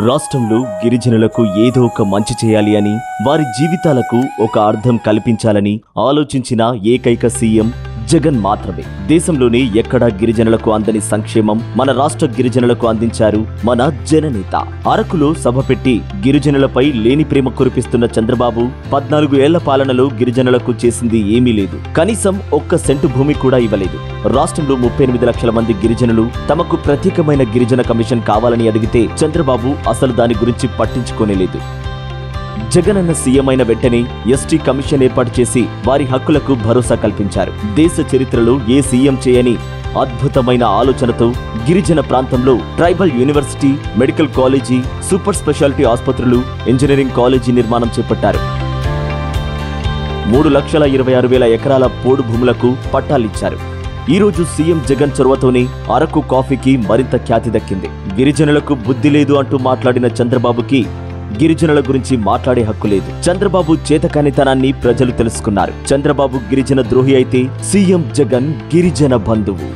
రాష్ట్రంలో గిరిజనులకు ఏదో ఒక మంచి చేయాలి అని, వారి జీవితాలకు ఒక అర్థం కల్పించాలని ఆలోచించిన ఏకైక సీఎం జగన్ మాత్రమే. దేశంలోనే ఎక్కడా గిరిజనులకు అందని సంక్షేమం మన రాష్ట్ర గిరిజనులకు అందించారు మన జననేత. అరకులో సభ పెట్టి గిరిజనులపై లేని ప్రేమ కురిపిస్తున్న చంద్రబాబు 14 ఏళ్ల పాలనలో గిరిజనులకు చేసింది ఏమీ లేదు. కనీసం ఒక్క సెంటు భూమి కూడా ఇవ్వలేదు. రాష్ట్రంలో 38 లక్షల మంది గిరిజనులు తమకు ప్రత్యేకమైన గిరిజన కమిషన్ కావాలని అడిగితే చంద్రబాబు అసలు దాని గురించి పట్టించుకోనేలేదు. జగన్ అన్న సీఎం అయిన వెంటనే ఎస్టీ కమిషన్ ఏర్పాటు చేసి వారి హక్కులకు భరోసా కల్పించారు. దేశ చరిత్రలో ఏ సీఎం చేయని అద్భుతమైన ఆలోచనతో గిరిజన ప్రాంతంలో tribal university, medical college, super speciality ఆసుపత్రులు, ఇంజనీరింగ్ కాలేజీ నిర్మాణం చేపట్టారు. 3,26,000 ఎకరాల పోడు భూములకు పట్టాలిచ్చారు. ఈ రోజు సీఎం జగన్ చొరవతోనే అరకు కాఫీకి మరింత ఖ్యాతి దక్కింది. గిరిజనులకు బుద్ధి లేదు అంటూ మాట్లాడిన చంద్రబాబుకి గిరిజనుల గురించి మాట్లాడే హక్కు లేదు. చంద్రబాబు చేతకానితనాన్ని ప్రజలు తెలుసుకున్నారు. చంద్రబాబు గిరిజన ద్రోహి అయితే సీఎం జగన్ గిరిజన బంధువు.